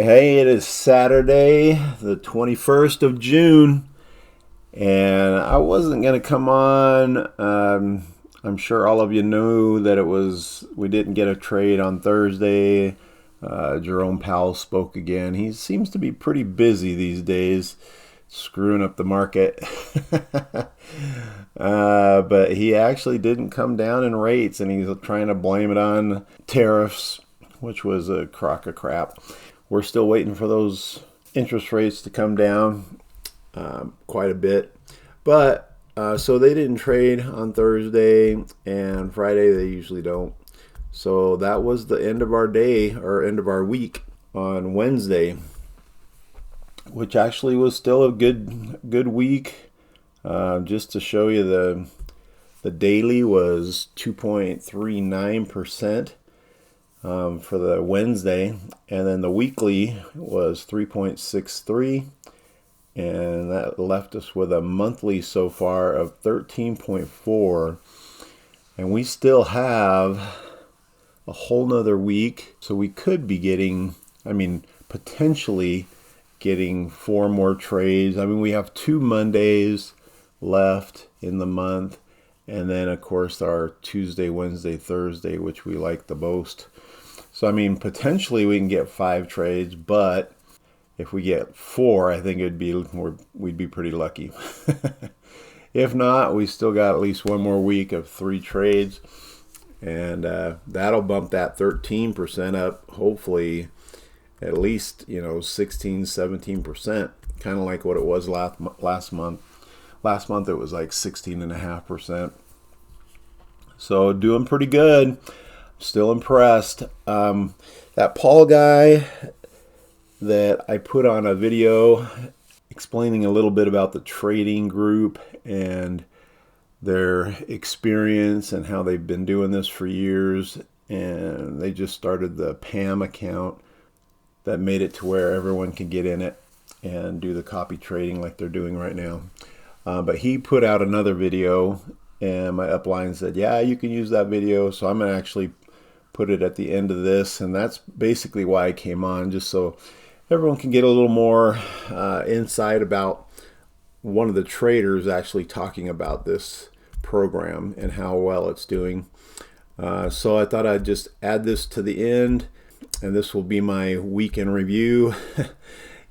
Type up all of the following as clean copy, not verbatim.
Hey, it is Saturday, the 21st of June, and I wasn't going to come on. I'm sure all of you knew that we didn't get a trade on Thursday. Jerome Powell spoke again. He seems to be pretty busy these days, screwing up the market. But he actually didn't come down in rates, and he's trying to blame it on tariffs, which was a crock of crap. We're still waiting for those interest rates to come down quite a bit. But so they didn't trade on Thursday, and Friday they usually don't. So that was the end of our day, or end of our week on Wednesday, which actually was still a good week. Just to show you, the daily was 2.39%. For the Wednesday, and then the weekly was 3.63, and that left us with a monthly so far of 13.4, and we still have a whole nother week, so we could be getting, potentially getting 4 more trades. We have 2 Mondays left in the month, and then of course our Tuesday, Wednesday, Thursday, which we like the most. So, potentially we can get 5 trades, but if we get 4, I think we'd be pretty lucky. If not, we still got at least 1 more week of 3 trades, and that'll bump that 13% up, hopefully at least, 16, 17%, kind of like what it was last month. Last month it was like 16.5%. So doing pretty good. Still impressed. That Paul guy that I put on a video explaining a little bit about the trading group and their experience and how they've been doing this for years, and they just started the PAM account that made it to where everyone can get in it and do the copy trading like they're doing right now. But he put out another video, and my upline said, yeah, you can use that video, so I'm going to actually put it at the end of this, and that's basically why I came on, just so everyone can get a little more insight about one of the traders actually talking about this program and how well it's doing. So I thought I'd just add this to the end, and this will be my weekend review,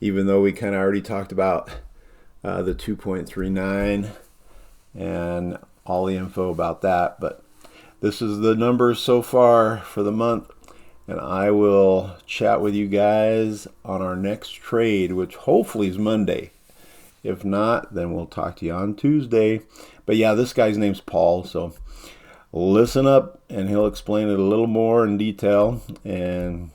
even though we kind of already talked about the 2.39 and all the info about that, but this is the numbers so far for the month, and I will chat with you guys on our next trade, which hopefully is Monday. If not, then we'll talk to you on Tuesday. But yeah, this guy's name's Paul, so listen up, and he'll explain it a little more in detail and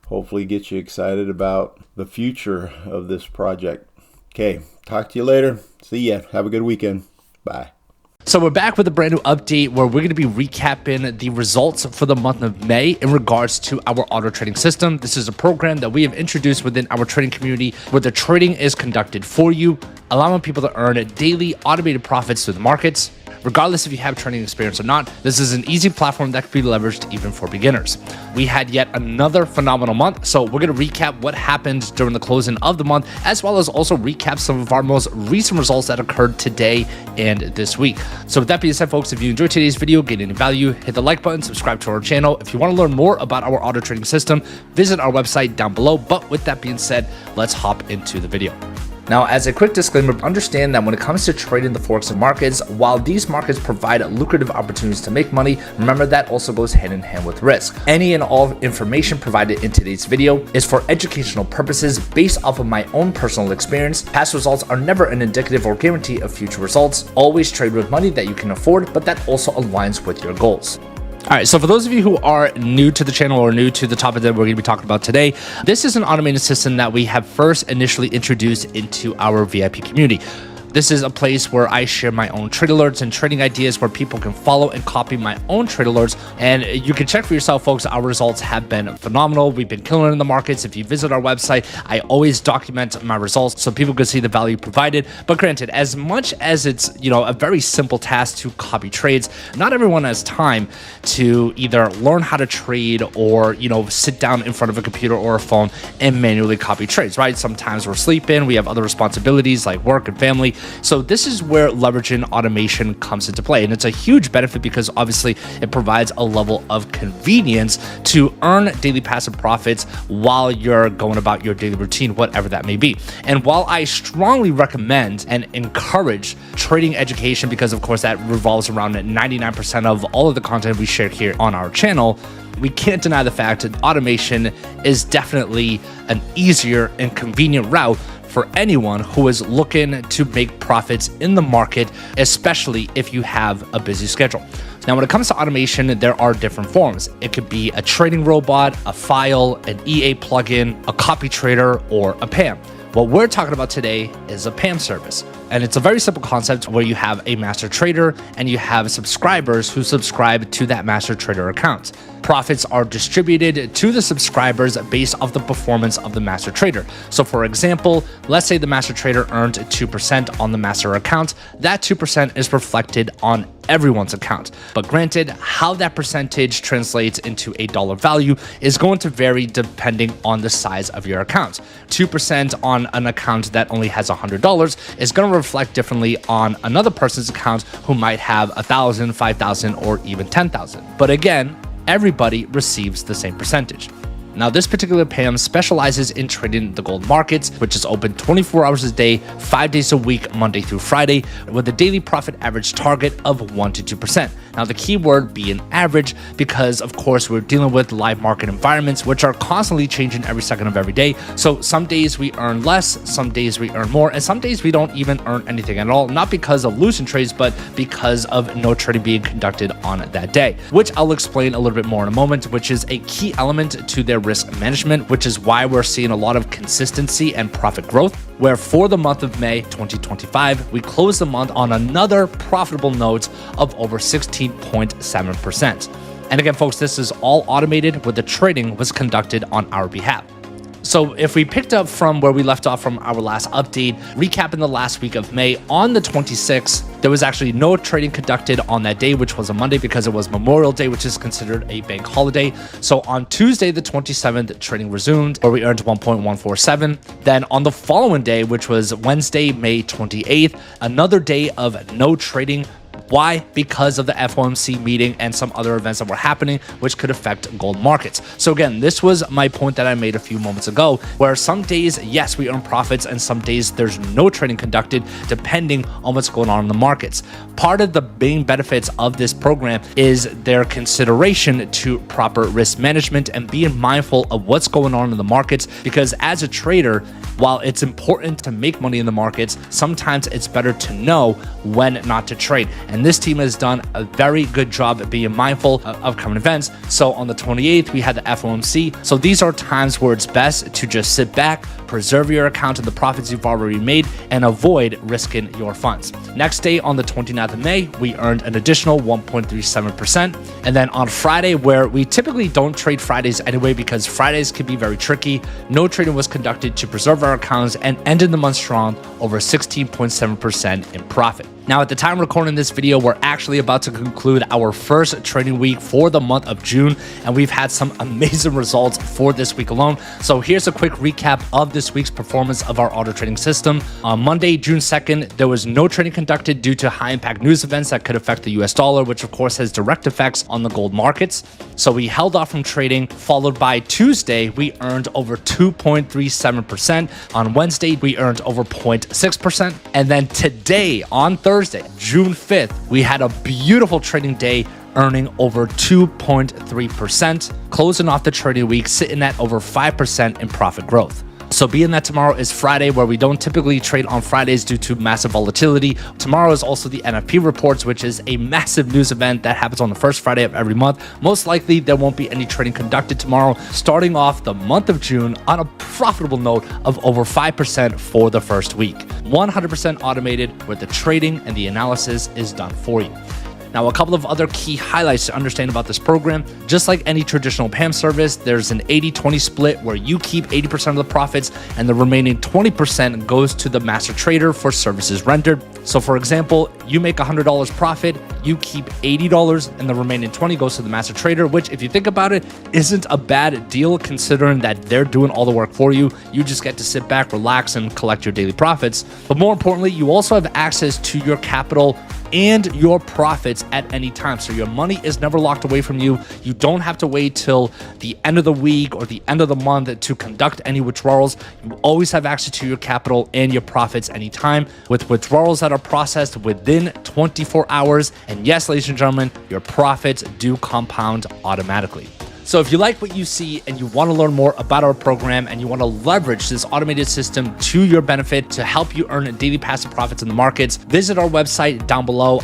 hopefully get you excited about the future of this project. Okay, talk to you later. See ya. Have a good weekend. Bye. So we're back with a brand new update where we're going to be recapping the results for the month of May in regards to our auto trading system. This is a program that we have introduced within our trading community where the trading is conducted for you, allowing people to earn daily automated profits through the markets. Regardless if you have trading experience or not, this is an easy platform that can be leveraged even for beginners. We had yet another phenomenal month, so we're going to recap what happened during the closing of the month, as well as also recap some of our most recent results that occurred today and this week. So with that being said, folks, if you enjoyed today's video, gained any value, hit the like button, subscribe to our channel. If you want to learn more about our auto trading system, visit our website down below. But with that being said, let's hop into the video. Now, as a quick disclaimer, understand that when it comes to trading the Forex markets, while these markets provide lucrative opportunities to make money, remember that also goes hand in hand with risk. Any and all information provided in today's video is for educational purposes based off of my own personal experience. Past results are never an indicative or guarantee of future results. Always trade with money that you can afford, but that also aligns with your goals. All right, so for those of you who are new to the channel or new to the topic that we're going to be talking about today, this is an automated system that we have first initially introduced into our VIP community. This is a place where I share my own trade alerts and trading ideas where people can follow and copy my own trade alerts. And you can check for yourself, folks. Our results have been phenomenal. We've been killing it in the markets. If you visit our website, I always document my results so people can see the value provided. But granted, as much as it's, a very simple task to copy trades, not everyone has time to either learn how to trade or, sit down in front of a computer or a phone and manually copy trades, right? Sometimes we're sleeping. We have other responsibilities like work and family. So this is where leveraging automation comes into play. And it's a huge benefit because obviously it provides a level of convenience to earn daily passive profits while you're going about your daily routine, whatever that may be. And while I strongly recommend and encourage trading education, because of course that revolves around 99% of all of the content we share here on our channel, we can't deny the fact that automation is definitely an easier and convenient route for anyone who is looking to make profits in the market, especially if you have a busy schedule. Now, when it comes to automation, there are different forms. It could be a trading robot, a file, an EA plugin, a copy trader, or a PAM. What we're talking about today is a PAM service. And it's a very simple concept where you have a master trader and you have subscribers who subscribe to that master trader account. Profits are distributed to the subscribers based off the performance of the master trader. So for example, let's say the master trader earned 2% on the master account. That 2% is reflected on everyone's account. But granted, how that percentage translates into a dollar value is going to vary depending on the size of your account. 2% on an account that only has $100 is going to reflect differently on another person's account who might have 1,000, 5,000, or even 10,000. But again, everybody receives the same percentage. Now, this particular PAM specializes in trading the gold markets, which is open 24 hours a day, 5 days a week, Monday through Friday, with a daily profit average target of 1 to 2%. Now, the key word being average, because of course we're dealing with live market environments, which are constantly changing every second of every day. So some days we earn less, some days we earn more, and some days we don't even earn anything at all, not because of losing trades, but because of no trading being conducted on that day, which I'll explain a little bit more in a moment, which is a key element to their risk management, which is why we're seeing a lot of consistency and profit growth, where for the month of May 2025, we closed the month on another profitable note of over 16.7%. And again, folks, this is all automated where the trading was conducted on our behalf. So if we picked up from where we left off from our last update, recapping the last week of May, on the 26th, there was actually no trading conducted on that day, which was a Monday because it was Memorial Day, which is considered a bank holiday. So on Tuesday, the 27th, trading resumed, where we earned 1.147. Then on the following day, which was Wednesday, May 28th, another day of no trading. Why? Because of the FOMC meeting and some other events that were happening, which could affect gold markets. So again, this was my point that I made a few moments ago, where some days, yes, we earn profits, and some days there's no trading conducted, depending on what's going on in the markets. Part of the main benefits of this program is their consideration to proper risk management and being mindful of what's going on in the markets, because as a trader, while it's important to make money in the markets, sometimes it's better to know when not to trade. And this team has done a very good job at being mindful of upcoming events. So on the 28th, we had the FOMC. So these are times where it's best to just sit back, preserve your account and the profits you've already made, and avoid risking your funds. Next day, on the 29th of May, we earned an additional 1.37%. And then on Friday, where we typically don't trade Fridays anyway, because Fridays can be very tricky, no trading was conducted to preserve our accounts and ended the month strong, over 16.7% in profit. Now, at the time recording this video, we're actually about to conclude our first trading week for the month of June, and we've had some amazing results for this week alone. So here's a quick recap of this week's performance of our auto trading system. On Monday, June 2nd, there was no trading conducted due to high impact news events that could affect the US dollar, which of course has direct effects on the gold markets. So we held off from trading, followed by Tuesday, we earned over 2.37%. On Wednesday, we earned over 0.6%. And then today, on Thursday, June 5th, we had a beautiful trading day, earning over 2.3%, closing off the trading week, sitting at over 5% in profit growth. So being that tomorrow is Friday, where we don't typically trade on Fridays due to massive volatility, tomorrow is also the NFP reports, which is a massive news event that happens on the first Friday of every month. Most likely there won't be any trading conducted tomorrow, starting off the month of June on a profitable note of over 5% for the first week. 100% automated, where the trading and the analysis is done for you. Now, a couple of other key highlights to understand about this program. Just like any traditional PAM service, there's an 80-20 split where you keep 80% of the profits and the remaining 20% goes to the master trader for services rendered. So for example, you make $100 profit, you keep $80 and the remaining 20 goes to the master trader, which if you think about it, isn't a bad deal considering that they're doing all the work for you. You just get to sit back, relax, and collect your daily profits. But more importantly, you also have access to your capital and your profits at any time. So your money is never locked away from you. You don't have to wait till the end of the week or the end of the month to conduct any withdrawals. You always have access to your capital and your profits anytime, with withdrawals that are processed within 24 hours. And yes, ladies and gentlemen, your profits do compound automatically. So if you like what you see and you want to learn more about our program and you want to leverage this automated system to your benefit to help you earn daily passive profits in the markets, visit our website down below.